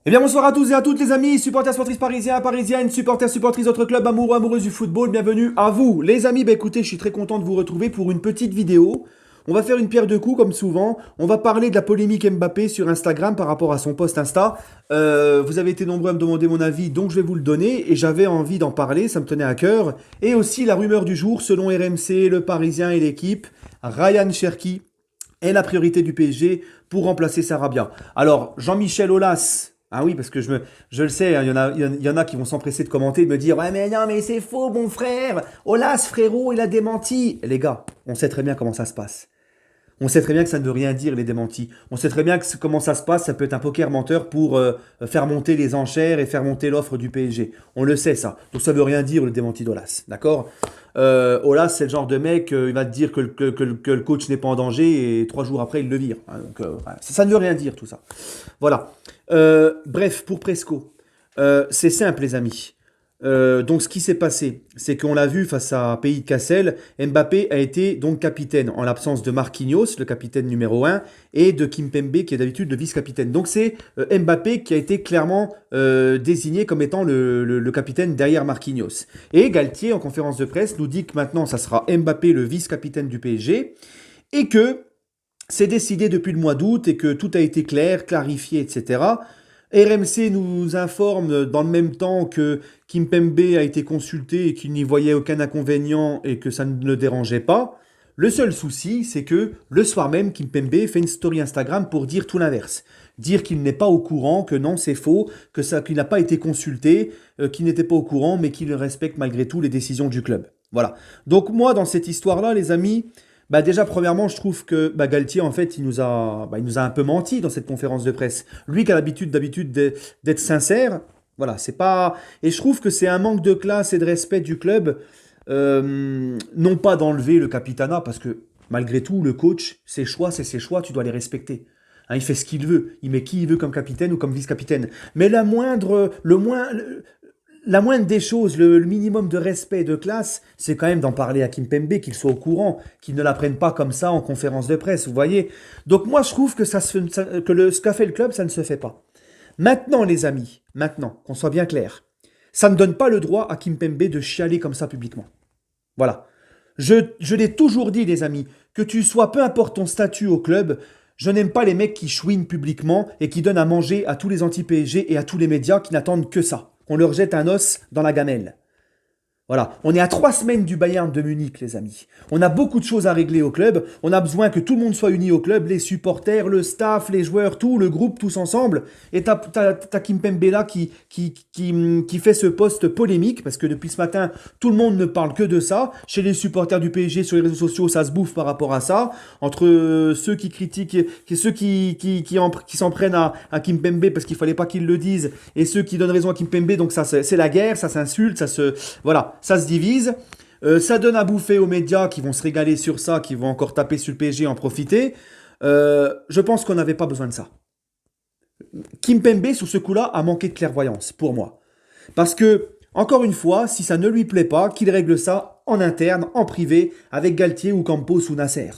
Eh bien bonsoir à tous et à toutes les amis, supporters sportifs parisiens, parisiennes, supporters, supportrices d'autres clubs, amoureux, amoureuses du football, bienvenue à vous. Les amis, écoutez, je suis très content de vous retrouver pour une petite vidéo. On va faire une pierre deux coups comme souvent. On va parler de la polémique Mbappé sur Instagram par rapport à son post Insta. Vous avez été nombreux à me demander mon avis, donc je vais vous le donner et j'avais envie d'en parler, ça me tenait à cœur. Et aussi la rumeur du jour, selon RMC, le Parisien et l'équipe, Ryan Cherki est la priorité du PSG pour remplacer Sarabia. Alors, Jean-Michel Aulas, ah oui, parce que je le sais, hein, il y en a qui vont s'empresser de commenter, de me dire ouais mais non mais c'est faux mon frère, Aulas frérot il a démenti. Les gars, on sait très bien comment ça se passe. On sait très bien que ça ne veut rien dire les démentis. On sait très bien comment ça se passe, ça peut être un poker menteur pour faire monter les enchères et faire monter l'offre du PSG. On le sait ça. Donc ça ne veut rien dire le démenti d'Aulas, d'accord. Aulas c'est le genre de mec, il va te dire que le coach n'est pas en danger et 3 jours après il le vire. Hein, donc voilà. Ça ne veut rien dire tout ça. Voilà. Bref, pour Presco, c'est simple les amis. Donc ce qui s'est passé, c'est qu'on l'a vu face à Pays de Cassel, Mbappé a été donc capitaine en l'absence de Marquinhos, le capitaine numéro 1, et de Kimpembe qui est d'habitude le vice-capitaine. Donc c'est Mbappé qui a été clairement désigné comme étant le capitaine derrière Marquinhos. Et Galtier en conférence de presse nous dit que maintenant ça sera Mbappé le vice-capitaine du PSG et que c'est décidé depuis le mois d'août et que tout a été clair, clarifié, etc. RMC nous informe dans le même temps que Kimpembe a été consulté et qu'il n'y voyait aucun inconvénient et que ça ne le dérangeait pas. Le seul souci, c'est que le soir même, Kimpembe fait une story Instagram pour dire tout l'inverse. Dire qu'il n'est pas au courant, que non, c'est faux, qu'il n'a pas été consulté, qu'il n'était pas au courant, mais qu'il respecte malgré tout les décisions du club. Voilà. Donc moi, dans cette histoire-là, les amis, déjà, premièrement, je trouve que Galtier, en fait, il nous a un peu menti dans cette conférence de presse. Lui qui a l'habitude d'être sincère, voilà, c'est pas... Et je trouve que c'est un manque de classe et de respect du club, non pas d'enlever le capitanat, parce que malgré tout, le coach, ses choix, c'est ses choix, tu dois les respecter. Hein, il fait ce qu'il veut, il met qui il veut comme capitaine ou comme vice-capitaine. Mais la moindre des choses, le minimum de respect et de classe, c'est quand même d'en parler à Kimpembe, qu'il soit au courant, qu'il ne l'apprenne pas comme ça en conférence de presse, vous voyez. Donc moi, je trouve que ce qu'a fait le club, ça ne se fait pas. Maintenant, les amis, maintenant, qu'on soit bien clair, ça ne donne pas le droit à Kimpembe de chialer comme ça publiquement. Voilà. Je l'ai toujours dit, les amis, que tu sois, peu importe ton statut au club, je n'aime pas les mecs qui chouinent publiquement et qui donnent à manger à tous les anti-PSG et à tous les médias qui n'attendent que ça. On leur jette un os dans la gamelle. Voilà, on est à 3 semaines du Bayern de Munich, les amis. On a beaucoup de choses à régler au club. On a besoin que tout le monde soit uni au club, les supporters, le staff, les joueurs, tout, le groupe, tous ensemble. Et t'as Kimpembe là qui fait ce post polémique, parce que depuis ce matin, tout le monde ne parle que de ça. Chez les supporters du PSG, sur les réseaux sociaux, ça se bouffe par rapport à ça. Entre ceux qui critiquent, et ceux qui s'en prennent à Kimpembe parce qu'il fallait pas qu'ils le disent, et ceux qui donnent raison à Kimpembe, donc ça c'est la guerre, ça s'insulte, voilà. Ça se divise, ça donne à bouffer aux médias qui vont se régaler sur ça, qui vont encore taper sur le PSG et en profiter. Je pense qu'on n'avait pas besoin de ça. Kimpembe, sur ce coup-là, a manqué de clairvoyance, pour moi. Parce que, encore une fois, si ça ne lui plaît pas, qu'il règle ça en interne, en privé, avec Galtier ou Campos ou Nasser.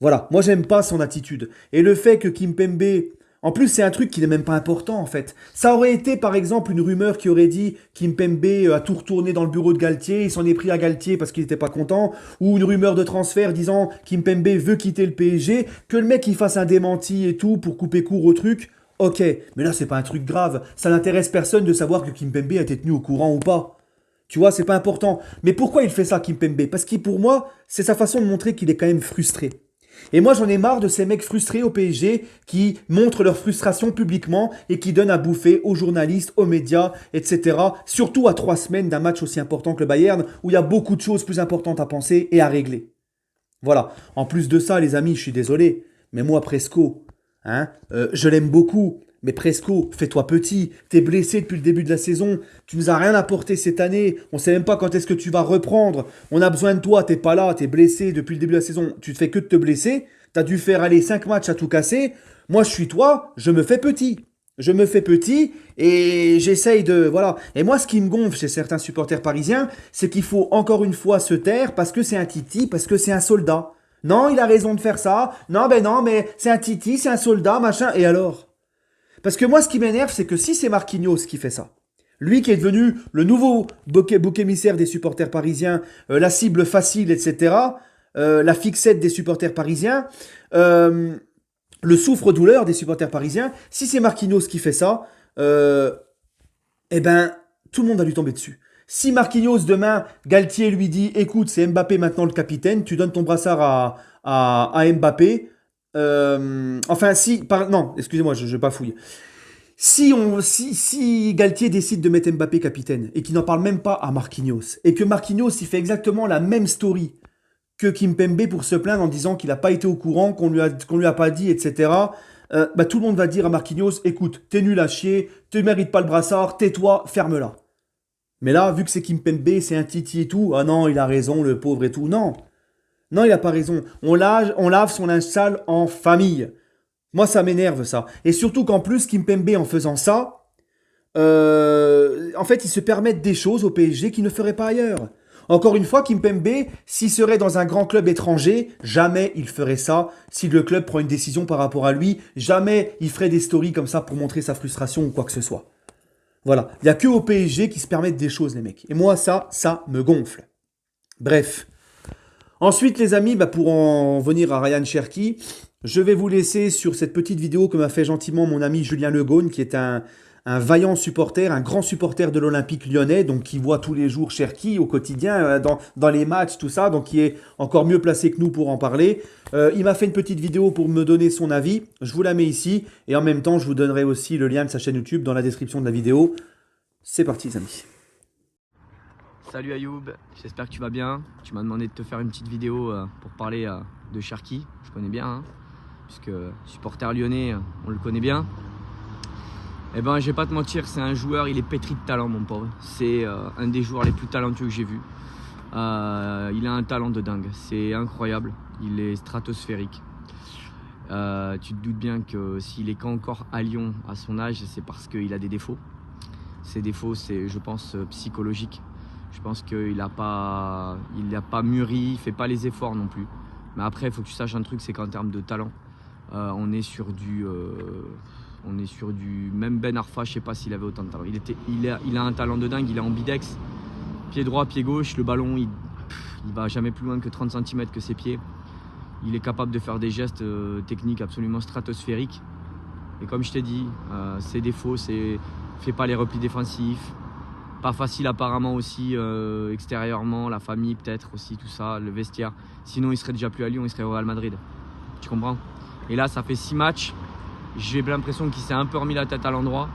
Voilà, moi j'aime pas son attitude. Et le fait que Kimpembe... En plus, c'est un truc qui n'est même pas important, en fait. Ça aurait été, par exemple, une rumeur qui aurait dit Kimpembe a tout retourné dans le bureau de Galtier, il s'en est pris à Galtier parce qu'il n'était pas content, ou une rumeur de transfert disant Kimpembe veut quitter le PSG, que le mec il fasse un démenti et tout pour couper court au truc. Ok, mais là, c'est pas un truc grave. Ça n'intéresse personne de savoir que Kimpembe a été tenu au courant ou pas. Tu vois, c'est pas important. Mais pourquoi il fait ça, Kimpembe? Parce que pour moi, c'est sa façon de montrer qu'il est quand même frustré. Et moi, j'en ai marre de ces mecs frustrés au PSG qui montrent leur frustration publiquement et qui donnent à bouffer aux journalistes, aux médias, etc. Surtout à 3 semaines d'un match aussi important que le Bayern, où il y a beaucoup de choses plus importantes à penser et à régler. Voilà. En plus de ça, les amis, je suis désolé, mais moi, Presco, je l'aime beaucoup. Mais Presco, fais-toi petit, t'es blessé depuis le début de la saison, tu nous as rien apporté cette année, on sait même pas quand est-ce que tu vas reprendre, on a besoin de toi, t'es pas là, t'es blessé depuis le début de la saison, tu fais que de te blesser, t'as dû faire aller 5 matchs à tout casser, moi je suis toi, je me fais petit. Je me fais petit et j'essaye de... Voilà. Et moi, ce qui me gonfle chez certains supporters parisiens, c'est qu'il faut encore une fois se taire parce que c'est un titi, parce que c'est un soldat. Non, il a raison de faire ça. Non, mais c'est un titi, c'est un soldat, machin. Et alors ? Parce que moi, ce qui m'énerve, c'est que si c'est Marquinhos qui fait ça, lui qui est devenu le nouveau bouc émissaire des supporters parisiens, la cible facile, etc., la fixette des supporters parisiens, le souffre-douleur des supporters parisiens, si c'est Marquinhos qui fait ça, eh ben, tout le monde va lui tomber dessus. Si Marquinhos, demain, Galtier lui dit, écoute, c'est Mbappé maintenant le capitaine, tu donnes ton brassard à Mbappé. Enfin, si, non, excusez-moi, je bafouille. Si Galtier décide de mettre Mbappé capitaine et qu'il n'en parle même pas à Marquinhos, et que Marquinhos, il fait exactement la même story que Kimpembe pour se plaindre en disant qu'il n'a pas été au courant, qu'on lui a pas dit, etc., bah, tout le monde va dire à Marquinhos, écoute, t'es nul à chier, tu mérites pas le brassard, tais-toi, ferme-la. Mais là, vu que c'est Kimpembe, c'est un titi et tout, ah non, il a raison, le pauvre et tout, non. Non, il n'a pas raison. On lave son linge sale en famille. Moi, ça m'énerve, ça. Et surtout qu'en plus, Kimpembe, en faisant ça, en fait, il se permettent des choses au PSG qu'il ne ferait pas ailleurs. Encore une fois, Kimpembe, s'il serait dans un grand club étranger, jamais il ferait ça. Si le club prend une décision par rapport à lui, jamais il ferait des stories comme ça pour montrer sa frustration ou quoi que ce soit. Voilà. Il n'y a que au PSG qui se permettent des choses, les mecs. Et moi, ça me gonfle. Bref. Ensuite, les amis, bah, pour en venir à Ryan Cherki, je vais vous laisser sur cette petite vidéo que m'a fait gentiment mon ami Julien Legaune, qui est un vaillant supporter, un grand supporter de l'Olympique lyonnais, donc qui voit tous les jours Cherki au quotidien, dans les matchs, tout ça, donc qui est encore mieux placé que nous pour en parler. Il m'a fait une petite vidéo pour me donner son avis, je vous la mets ici, et en même temps, je vous donnerai aussi le lien de sa chaîne YouTube dans la description de la vidéo. C'est parti, les amis. Salut Ayoub, j'espère que tu vas bien. Tu m'as demandé de te faire une petite vidéo pour parler de Cherki, je connais bien, hein, puisque supporter lyonnais, on le connaît bien. Eh ben, je vais pas te mentir, c'est un joueur, il est pétri de talent, mon pauvre. C'est un des joueurs les plus talentueux que j'ai vu. Il a un talent de dingue, c'est incroyable, il est stratosphérique. Tu te doutes bien que s'il est qu'encore à Lyon à son âge, c'est parce qu'il a des défauts. Ces défauts, c'est, je pense, psychologique. Je pense qu'il n'a pas mûri, il ne fait pas les efforts non plus. Mais après, il faut que tu saches un truc, c'est qu'en termes de talent, on est sur du... Même Ben Arfa, je ne sais pas s'il avait autant de talent. Il a un talent de dingue, il est ambidex. Pied droit, pied gauche, le ballon, il va jamais plus loin que 30 cm que ses pieds. Il est capable de faire des gestes techniques absolument stratosphériques. Et comme je t'ai dit, ses défauts, c'est... Fait pas les replis défensifs. Pas facile apparemment aussi extérieurement, la famille peut-être aussi, tout ça, le vestiaire. Sinon il serait déjà plus à Lyon, il serait au Real Madrid. Tu comprends? Et là ça fait 6 matchs, j'ai l'impression qu'il s'est un peu remis la tête à l'endroit.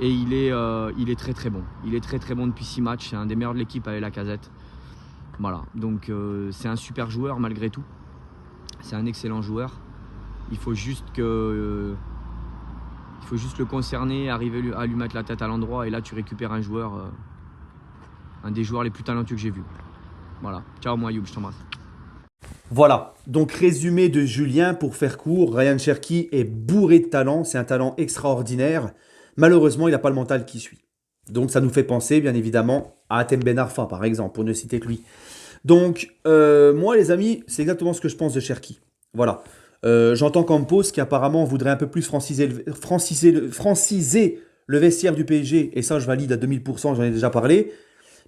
Et il est très très bon. Il est très très bon depuis 6 matchs, c'est un des meilleurs de l'équipe avec Lacazette. Voilà, donc c'est un super joueur malgré tout. C'est un excellent joueur. Il faut juste que... Il faut juste le concerner, arriver à lui mettre la tête à l'endroit et là tu récupères un joueur, un des joueurs les plus talentueux que j'ai vu. Voilà, ciao moi Ayoub, je t'embrasse. Voilà, donc résumé de Julien pour faire court, Ryan Cherki est bourré de talent, c'est un talent extraordinaire. Malheureusement, il n'a pas le mental qui suit. Donc ça nous fait penser bien évidemment à Hatem Ben Arfa par exemple, pour ne citer que lui. Donc moi les amis, c'est exactement ce que je pense de Cherki. Voilà. J'entends Campos qui apparemment voudrait un peu plus franciser le vestiaire du PSG, et ça je valide à 2000%, j'en ai déjà parlé.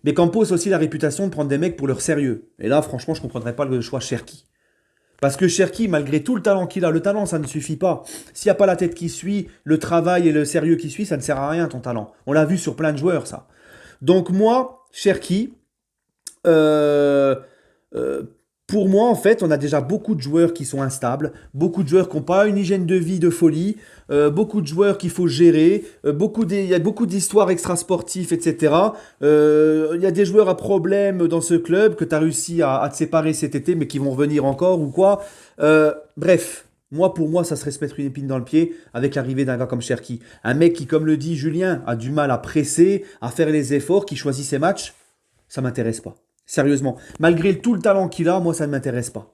Mais Campos a aussi la réputation de prendre des mecs pour leur sérieux. Et là franchement je ne comprendrais pas le choix Cherki. Parce que Cherki, malgré tout le talent qu'il a, le talent ça ne suffit pas. S'il n'y a pas la tête qui suit, le travail et le sérieux qui suit, ça ne sert à rien ton talent. On l'a vu sur plein de joueurs ça. Donc moi, Cherki, pour moi, en fait, on a déjà beaucoup de joueurs qui sont instables, beaucoup de joueurs qui n'ont pas une hygiène de vie de folie, beaucoup de joueurs qu'il faut gérer, il y a beaucoup d'histoires extrasportives, etc. Il y a des joueurs à problème dans ce club que tu as réussi à te séparer cet été, mais qui vont revenir encore ou quoi. Bref, pour moi, ça serait se mettre une épine dans le pied avec l'arrivée d'un gars comme Cherki. Un mec qui, comme le dit Julien, a du mal à presser, à faire les efforts, qui choisit ses matchs, ça ne m'intéresse pas. Sérieusement, malgré tout le talent qu'il a, moi ça ne m'intéresse pas.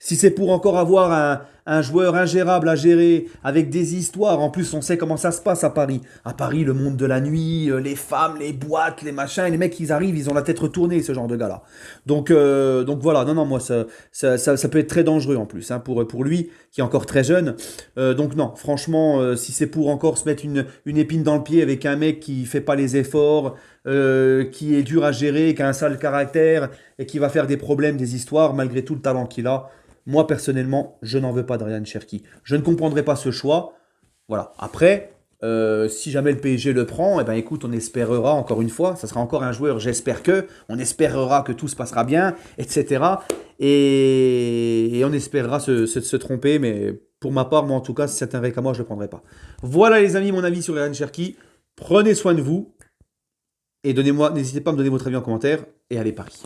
Si c'est pour encore avoir un joueur ingérable à gérer, avec des histoires, en plus on sait comment ça se passe à Paris. À Paris, le monde de la nuit, les femmes, les boîtes, les machins, et les mecs ils arrivent, ils ont la tête retournée, ce genre de gars-là. Donc voilà, non, non, moi ça peut être très dangereux en plus, hein, pour lui, qui est encore très jeune. Donc non, franchement, si c'est pour encore se mettre une épine dans le pied avec un mec qui fait pas les efforts, qui est dur à gérer, qui a un sale caractère, et qui va faire des problèmes, des histoires, malgré tout le talent qu'il a, moi, personnellement, je n'en veux pas de Ryan Cherki. Je ne comprendrai pas ce choix. Voilà. Après, si jamais le PSG le prend, eh ben, écoute, on espérera, encore une fois, ça sera encore un joueur, j'espère que, on espérera que tout se passera bien, etc. Et on espérera se tromper, mais pour ma part, moi en tout cas, si c'est un vrai qu'à moi, je ne le prendrai pas. Voilà les amis, mon avis sur Ryan Cherki. Prenez soin de vous et n'hésitez pas à me donner votre avis en commentaire et allez Paris.